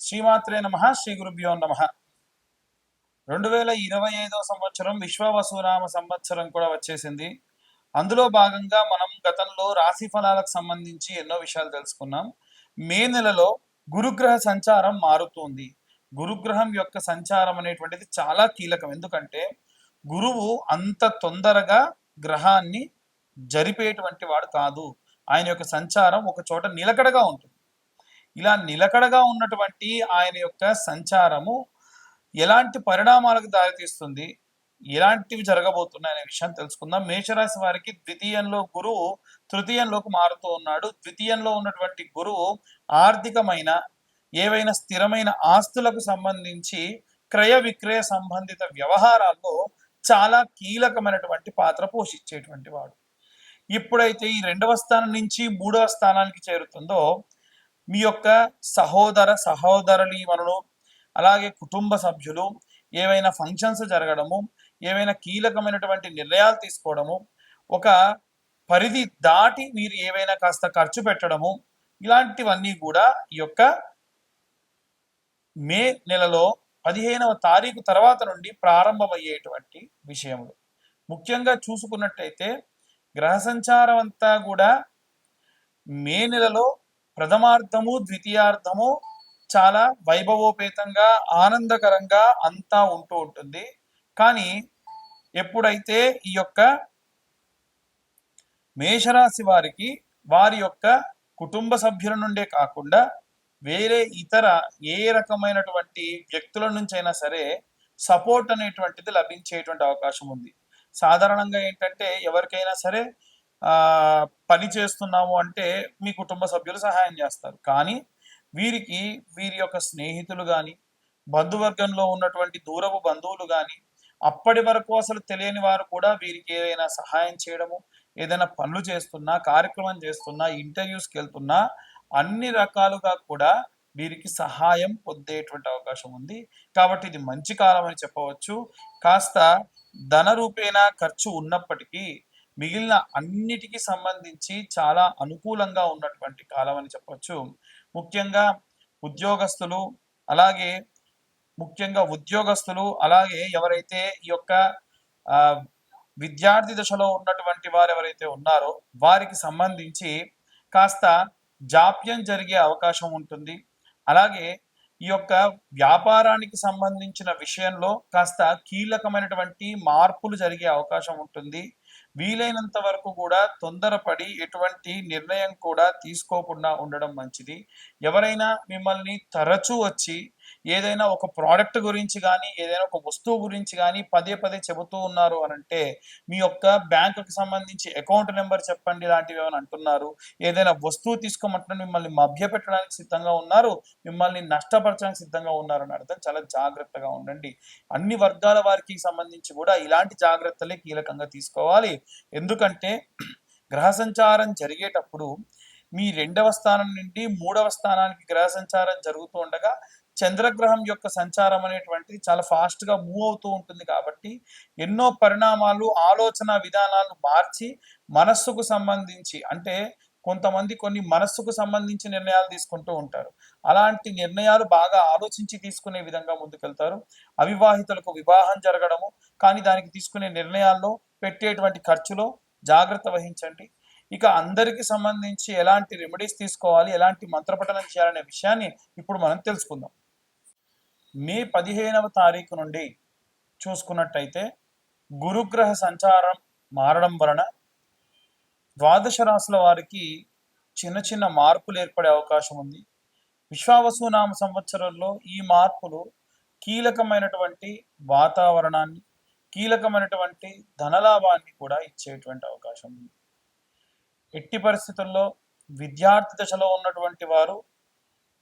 శ్రీమాత్రే నమః. శ్రీ గురుభ్యో నమః. 2025 సంవత్సరం విశ్వవసునామ సంవత్సరం కూడా వచ్చేసింది. అందులో భాగంగా మనం గతంలో రాశి ఫలాలకు సంబంధించి ఎన్నో విషయాలు తెలుసుకున్నాం. మే నెలలో గురుగ్రహ సంచారం మారుతుంది. గురుగ్రహం యొక్క సంచారం అనేటువంటిది చాలా కీలకం. ఎందుకంటే గురువు అంత తొందరగా గ్రహాన్ని జరిపేటువంటి వాడు కాదు. ఆయన యొక్క సంచారం ఒక చోట నిలకడగా ఉంటుంది. ఇలా నిలకడగా ఉన్నటువంటి ఆయన యొక్క సంచారము ఎలాంటి పరిణామాలకు దారితీస్తుంది, ఎలాంటివి జరగబోతున్నాయి అనే విషయాన్ని తెలుసుకుందాం. మేషరాశి వారికి ద్వితీయంలో గురువు తృతీయంలోకి మారుతూ ఉన్నాడు. ద్వితీయంలో ఉన్నటువంటి గురువు ఆర్థికమైన ఏవైనా స్థిరమైన ఆస్తులకు సంబంధించి క్రయ విక్రయ సంబంధిత వ్యవహారాల్లో చాలా కీలకమైనటువంటి పాత్ర పోషించేటువంటి వాడు. ఇప్పుడైతే ఈ 2వ స్థానం నుంచి 3వ స్థానానికి చేరుతుందో మీ యొక్క సహోదరులు అలాగే కుటుంబ సభ్యులు ఏవైనా ఫంక్షన్స్ జరగడము, ఏవైనా కీలకమైనటువంటి నిర్ణయాలు తీసుకోవడము, ఒక పరిధి దాటి మీరు ఏవైనా కాస్త ఖర్చు పెట్టడము, ఇలాంటివన్నీ కూడా ఈ యొక్క మే నెలలో 15వ తారీఖు తర్వాత నుండి ప్రారంభమయ్యేటువంటి విషయములు. ముఖ్యంగా చూసుకున్నట్టయితే గ్రహ సంచారం అంతా కూడా మే నెలలో ప్రథమార్థము ద్వితీయార్థము చాలా వైభవోపేతంగా ఆనందకరంగా అంతా ఉంటూ ఉంటుంది. కానీ ఎప్పుడైతే ఈ యొక్క మేషరాశి వారికి వారి యొక్క కుటుంబ సభ్యుల నుండే కాకుండా వేరే ఇతర ఏ రకమైనటువంటి వ్యక్తుల నుంచైనా సరే సపోర్ట్ అనేటువంటిది లభించేటువంటి అవకాశం ఉంది. సాధారణంగా ఏంటంటే ఎవరికైనా సరే పని చేస్తున్నాము అంటే మీ కుటుంబ సభ్యులు సహాయం చేస్తారు. కానీ వీరికి వీరి యొక్క స్నేహితులు కానీ బంధువర్గంలో ఉన్నటువంటి దూరపు బంధువులు కానీ అప్పటి వరకు అసలు తెలియని వారు కూడా వీరికి ఏదైనా సహాయం చేయడము, ఏదైనా పనులు చేస్తున్నా, కార్యక్రమం చేస్తున్నా, ఇంటర్వ్యూస్కి వెళ్తున్నా అన్ని రకాలుగా కూడా వీరికి సహాయం పొందేటువంటి అవకాశం ఉంది. కాబట్టి ఇది మంచి కాలం అని చెప్పవచ్చు. కాస్త ధన రూపేణా ఖర్చు ఉన్నప్పటికీ మిగిలిన అన్నిటికీ సంబంధించి చాలా అనుకూలంగా ఉన్నటువంటి కాలం అని చెప్పవచ్చు. ముఖ్యంగా ఉద్యోగస్తులు అలాగే ఎవరైతే ఈ యొక్క విద్యార్థి దశలో ఉన్నటువంటి వారు ఎవరైతే ఉన్నారో వారికి సంబంధించి కాస్త జాప్యం జరిగే అవకాశం ఉంటుంది. అలాగే ఈ యొక్క వ్యాపారానికి సంబంధించిన విషయంలో కాస్త కీలకమైనటువంటి మార్పులు జరిగే అవకాశం ఉంటుంది. వీలైనంత వరకు కూడా తొందరపడి ఎటువంటి నిర్ణయం కూడా తీసుకోకుండా ఉండడం మంచిది. ఎవరైనా మిమ్మల్ని తరచూ వచ్చి ఏదైనా ఒక ప్రోడక్ట్ గురించి కానీ ఏదైనా ఒక వస్తువు గురించి కానీ పదే పదే చెబుతూ ఉన్నారు అని అంటే మీ యొక్క బ్యాంకుకి సంబంధించి అకౌంట్ నెంబర్ చెప్పండి లాంటివి ఏమైనా అంటున్నారు, ఏదైనా వస్తువు తీసుకోమంటున్నారు, మిమ్మల్ని మభ్యపెట్టడానికి సిద్ధంగా ఉన్నారు, మిమ్మల్ని నష్టపరచడానికి సిద్ధంగా ఉన్నారు అని అర్థం. చాలా జాగ్రత్తగా ఉండండి. అన్ని వర్గాల వారికి సంబంధించి కూడా ఇలాంటి జాగ్రత్తలే కీలకంగా తీసుకోవాలి. ఎందుకంటే గ్రహ సంచారం జరిగేటప్పుడు మీ 2వ స్థానం నుండి 3వ స్థానానికి గ్రహ సంచారం జరుగుతూ ఉండగా చంద్రగ్రహం యొక్క సంచారం అనేటువంటిది చాలా ఫాస్ట్ గా మూవ్ అవుతూ ఉంటుంది. కాబట్టి ఎన్నో పరిణామాలు, ఆలోచన విధానాలు మార్చి మనస్సుకు సంబంధించి అంటే కొంతమంది కొన్ని మనస్సుకు సంబంధించి నిర్ణయాలు తీసుకుంటూ ఉంటారు. అలాంటి నిర్ణయాలు బాగా ఆలోచించి తీసుకునే విధంగా ముందుకెళ్తారు. అవివాహితులకు వివాహం జరగడము, కానీ దానికి తీసుకునే నిర్ణయాల్లో పెట్టేటువంటి ఖర్చులో జాగ్రత్త వహించండి. ఇక అందరికి సంబంధించి ఎలాంటి రెమెడీస్ తీసుకోవాలి, ఎలాంటి మంత్రపఠనం చేయాలనే విషయాన్ని ఇప్పుడు మనం తెలుసుకుందాం. మే 15వ తారీఖు నుండి చూసుకున్నట్టయితే గురుగ్రహ సంచారం మారడం వలన ద్వాదశ రాశుల వారికి చిన్న చిన్న మార్పులు ఏర్పడే అవకాశం ఉంది. విశ్వావసునామ సంవత్సరంలో ఈ మార్పులు కీలకమైనటువంటి వాతావరణాన్ని, కీలకమైనటువంటి ధనలాభాన్ని కూడా ఇచ్చేటువంటి అవకాశం ఉంది. ఎట్టి పరిస్థితుల్లో విద్యార్థి దశలో ఉన్నటువంటి వారు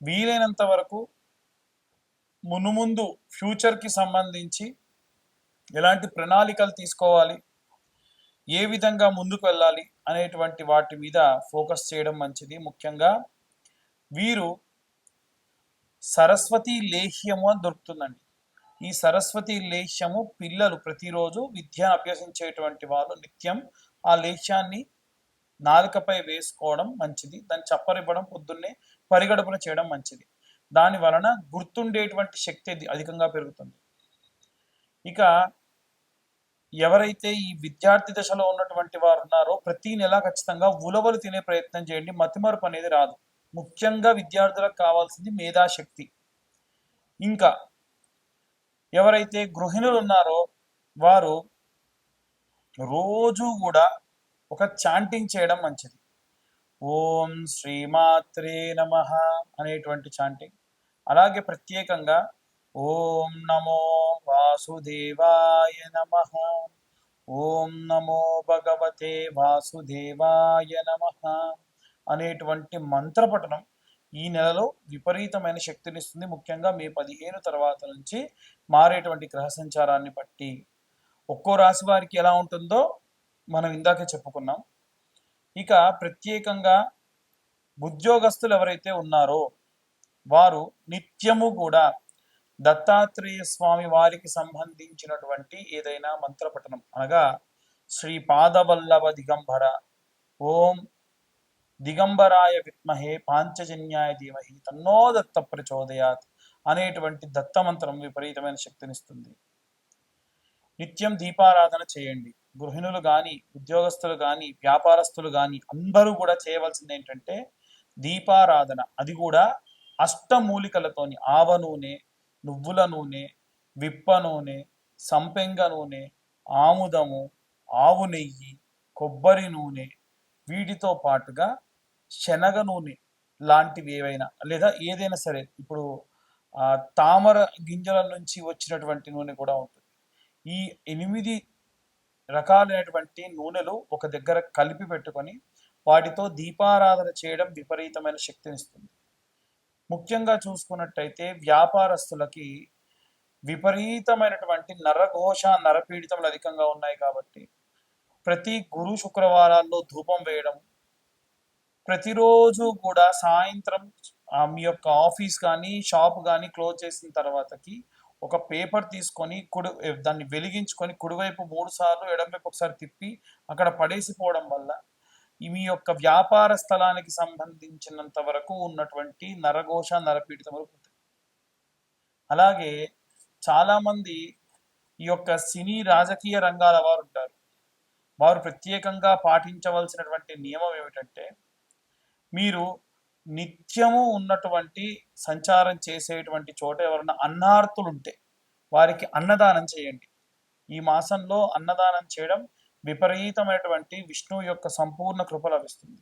వీలైనంత వరకు మునుముందు ఫ్యూచర్కి సంబంధించి ఎలాంటి ప్రణాళికలు తీసుకోవాలి, ఏ విధంగా ముందుకు వెళ్ళాలి అనేటువంటి వాటి మీద ఫోకస్ చేయడం మంచిది. ముఖ్యంగా వీరు సరస్వతి లేహ్యము అని దొరుకుతుందండి. ఈ సరస్వతి లేహ్యము పిల్లలు ప్రతిరోజు విద్యను అభ్యసించేటువంటి వాళ్ళు నిత్యం ఆ లేహ్యాన్ని నాలుకపై వేసుకోవడం మంచిది. దాన్ని చప్పరివ్వడం, పొద్దున్నే పరిగడుపున చేయడం మంచిది. దాని వలన గుర్తుండేటువంటి శక్తి అధికంగా పెరుగుతుంది. ఇక ఎవరైతే ఈ విద్యార్థి దశలో ఉన్నటువంటి వారు ఉన్నారో ప్రతి నెల ఖచ్చితంగా ఉలవలు తినే ప్రయత్నం చేయండి. మతిమరుపు అనేది రాదు. ముఖ్యంగా విద్యార్థులకు కావాల్సింది మేధాశక్తి. ఇంకా ఎవరైతే గృహిణులు ఉన్నారో వారు రోజు కూడా ఒక చాంటింగ్ చేయడం మంచిది. ఓం శ్రీమాత్రే నమః అనేటువంటి చాంటింగ్. అలాగే ప్రత్యేకంగా ఓం నమో వాసుదేవాయ నమః, ఓం నమో భగవతే వాసుదేవాయ నమః అనేటువంటి మంత్రపఠనం ఈ నెలలో విపరీతమైన శక్తినిస్తుంది. ముఖ్యంగా మే 15 తర్వాత నుంచి మారేటువంటి గ్రహ సంచారాన్ని బట్టి ఒక్కో రాశి వారికి ఎలా ఉంటుందో మనం ఇందాకే చెప్పుకున్నాం. ఇక ప్రత్యేకంగా ఉద్యోగస్తులు ఎవరైతే ఉన్నారో వారు నిత్యము కూడా దత్తాత్రేయ స్వామి వారికి సంబంధించినటువంటి ఏదైనా మంత్రపఠనం అనగా శ్రీ పాదవల్లభ దిగంబర, ఓం దిగంబరాయ విద్మహే పాంచజన్యాయ ధీమహి తన్నో దత్త ప్రచోదయాత్ అనేటువంటి దత్తమంత్రం విపరీతమైన శక్తినిస్తుంది. నిత్యం దీపారాధన చేయండి. గృహిణులు కానీ, ఉద్యోగస్తులు కానీ, వ్యాపారస్తులు కానీ అందరూ కూడా చేయవలసింది ఏంటంటే దీపారాధన. అది కూడా అష్టమూలికలతోని ఆవ నూనె, నువ్వుల నూనె, విప్ప నూనె, సంపెంగ నూనె, ఆముదము, ఆవు నెయ్యి, కొబ్బరి నూనె, వీటితో పాటుగా శనగ నూనె లాంటివి ఏవైనా లేదా ఏదైనా సరే, ఇప్పుడు తామర గింజల నుంచి వచ్చినటువంటి నూనె కూడా ఉంటుంది. ఈ 8 రకాలైనటువంటి నూనెలు ఒక దగ్గర కలిపి పెట్టుకొని వాటితో దీపారాధన చేయడం విపరీతమైన శక్తినిస్తుంది. ముఖ్యంగా చూసుకున్నట్టయితే వ్యాపారస్తులకి విపరీతమైనటువంటి నరఘోష, నరపీడితములు అధికంగా ఉన్నాయి కాబట్టి ప్రతి గురు శుక్రవారాల్లో ధూపం వేయడం, ప్రతిరోజు కూడా సాయంత్రం మీ యొక్క ఆఫీస్ కానీ షాప్ కానీ క్లోజ్ చేసిన తర్వాతకి ఒక పేపర్ తీసుకొని దాన్ని వెలిగించుకొని కుడివైపు 3 సార్లు, ఎడమవైపు ఒకసారి తిప్పి అక్కడ పడేసిపోవడం వల్ల మీ యొక్క వ్యాపార స్థలానికి సంబంధించినంత వరకు ఉన్నటువంటి నరఘోష, నరపీడితములు పోతాయి. అలాగే చాలామంది ఈ యొక్క సినీ రాజకీయ రంగాల వారు ఉంటారు. వారు ప్రత్యేకంగా పాటించవలసినటువంటి నియమం ఏమిటంటే మీరు నిత్యము ఉన్నటువంటి సంచారం చేసేటువంటి చోట ఎవరైనా అన్నార్తులు ఉంటే వారికి అన్నదానం చేయండి. ఈ మాసంలో అన్నదానం చేయడం విపరీతమైనటువంటి విష్ణువు యొక్క సంపూర్ణ కృప లభిస్తుంది.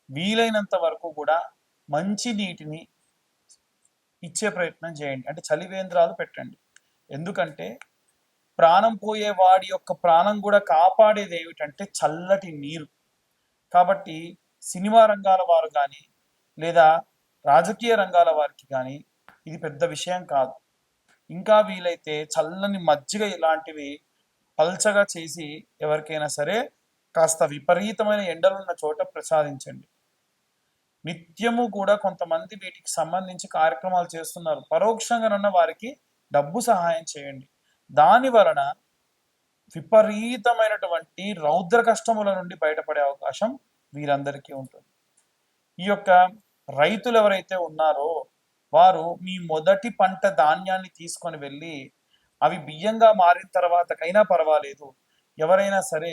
వీలైనంత వరకు కూడా మంచి నీటిని ఇచ్చే ప్రయత్నం చేయండి. అంటే చలివేంద్రాలు పెట్టండి. ఎందుకంటే ప్రాణం పోయే వాడి యొక్క ప్రాణం కూడా కాపాడేది ఏమిటంటే చల్లటి నీరు. కాబట్టి సినిమా రంగాల వారు కానీ లేదా రాజకీయ రంగాల వారికి కానీ ఇది పెద్ద విషయం కాదు. ఇంకా వీలైతే చల్లని మజ్జిగ ఇలాంటివి పల్చగా చేసి ఎవరికైనా సరే కాస్త విపరీతమైన ఎండలున్న చోట ప్రసాదించండి. నిత్యము కూడా కొంతమంది వీటికి సంబంధించి కార్యక్రమాలు చేస్తున్నారు. పరోక్షంగానన్న వారికి డబ్బు సహాయం చేయండి. దాని వలన విపరీతమైనటువంటి రౌద్ర కష్టముల నుండి బయటపడే అవకాశం వీరందరికీ ఉంటుంది. ఈ యొక్క రైతులు ఎవరైతే ఉన్నారో వారు మీ మొదటి పంట ధాన్యాన్ని తీసుకొని వెళ్ళి అవి బియ్యంగా మారిన తర్వాతకైనా పర్వాలేదు, ఎవరైనా సరే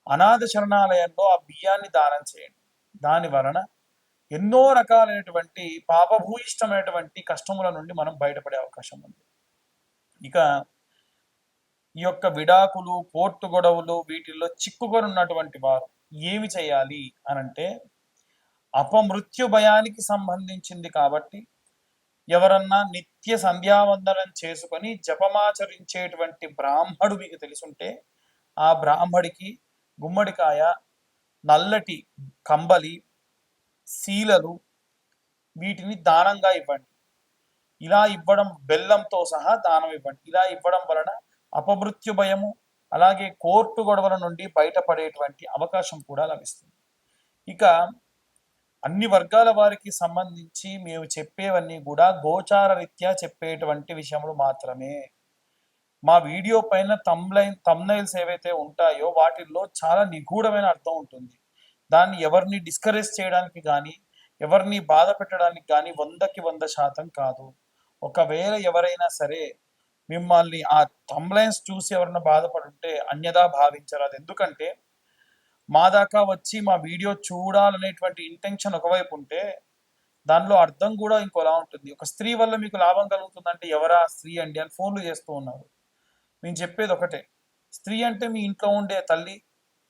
అనాథ శరణాలయంలో ఆ బియ్యాన్ని దానం చేయండి. దాని వలన ఎన్నో రకాలైనటువంటి పాపభూయిష్టమైనటువంటి కష్టముల నుండి మనం బయటపడే అవకాశం ఉంది. ఇక ఈ యొక్క విడాకులు, కోర్టు గొడవలు వీటిల్లో చిక్కుకొని ఉన్నటువంటి వారు ఏమి చేయాలి అనంటే అపమృత్యు భయానికి సంబంధించింది కాబట్టి ఎవరన్నా నిత్య సంధ్యావందనం చేసుకొని జపమాచరించేటువంటి బ్రాహ్మడు మీకు తెలుసుంటే ఆ బ్రాహ్మడికి గుమ్మడికాయ, నల్లటి కంబలి, శీలలు వీటిని దానంగా ఇవ్వండి. ఇలా ఇవ్వడం, బెల్లంతో సహా దానం ఇవ్వండి. ఇలా ఇవ్వడం వలన అపమృత్యు భయము అలాగే కోర్టు గొడవల నుండి బయటపడేటువంటి అవకాశం కూడా లభిస్తుంది. ఇక అన్ని వర్గాల వారికి సంబంధించి మేము చెప్పేవన్నీ కూడా గోచార రీత్యా చెప్పేటువంటి విషయములు మాత్రమే. మా వీడియో పైన తమ్నైల్స్ ఏవైతే ఉంటాయో వాటిల్లో చాలా నిగూఢమైన అర్థం ఉంటుంది. దాన్ని ఎవరిని డిస్కరేజ్ చేయడానికి కానీ ఎవరిని బాధ పెట్టడానికి కానీ 100% కాదు. ఒకవేళ ఎవరైనా సరే మిమ్మల్ని ఆ థంబ్‌లైన్స్ చూసి ఎవరైనా బాధపడుంటే అన్యథా భావించరాదు. ఎందుకంటే మా దాకా వచ్చి మా వీడియో చూడాలనేటువంటి ఇంటెన్షన్ ఒకవైపు ఉంటే, దానిలో అర్థం గూడా ఇంకోలా ఉంటుంది. ఒక స్త్రీ వల్ల మీకు లాభం కలుగుతుందంటే ఎవరా స్త్రీ అండి అని ఫోన్‌లు చేస్తూ ఉన్నారు. నేను చెప్పేది ఒకటే. స్త్రీ అంటే మీ ఇంట్లో ఉండే తల్లి,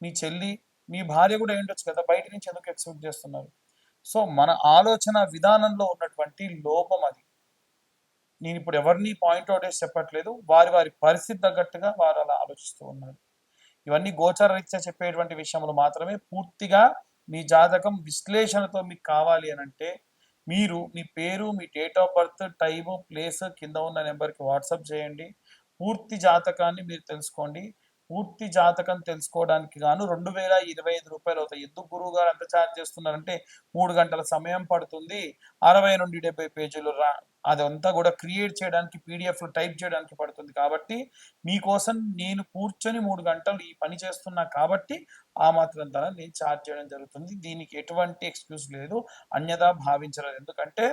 మీ చెల్లి, మీ భార్య గూడా అయ్యుండొచ్చు కదా! బయట నుంచి ఎందుకు ఎక్స్‌పెక్ట్ చేస్తున్నారు? సో, మన ఆలోచన విధానంలో ఉన్నటువంటి లోపం అది. నేనిప్పుడు ఎవరిని పాయింట్ ఔట్ చేసి చెప్పట్లేదు. వారి వారి పరిస్థితి తగ్గట్టుగా వారు అలా ఆలోచిస్తూ ఉన్నారు. ఇవన్నీ గోచరరీత్యా చెప్పేటువంటి విషయములు మాత్రమే. పూర్తిగా మీ జాతకం విశ్లేషణతో మీకు కావాలి అనంటే, మీరు మీ పేరు, మీ date of birth, time, place కింద ఉన్న నంబర్‌కి వాట్సాప్ చేయండి. పూర్తి జాతకాన్ని మీరు తెలుసుకోండి. పూర్తి జాతకం తెలుసుకోవడానికి గాను రూ. 2025 అవుతాయి. ఎందుకు గురువుగారు అంత చార్జ్ చేస్తున్నారంటే 3 గంటల సమయం పడుతుంది. 60-70 పేజీలు అదంతా కూడా క్రియేట్ చేయడానికి పీడీఎఫ్‌లో టైప్ చేయడానికి పడుతుంది. కాబట్టి మీకోసం నేను కూర్చొని 3 గంటలు ఈ పని చేస్తున్నా కాబట్టి ఆ మాత్రం ధర నేను చార్జ్ చేయడం జరుగుతుంది. దీనికి ఎటువంటి ఎక్స్‌క్యూజ్ లేదు. అన్యథా భావించరాదు. ఎందుకంటే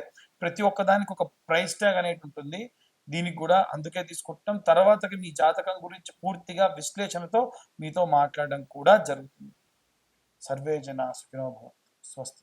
ప్రతి ఒక్క దానికి ఒక ప్రైస్ ట్యాగ్ అనేది ఉంటుంది. దీనికి గూడా అందుకే తీసుకుంటున్నాం. తర్వాతకి మీ జాతకం గురించి పూర్తిగా విశ్లేషణతో మీతో మాట్లాడడం కూడా జరుగుతుంది. సర్వే జనా సుఖినో భవంతు. స్వస్తి.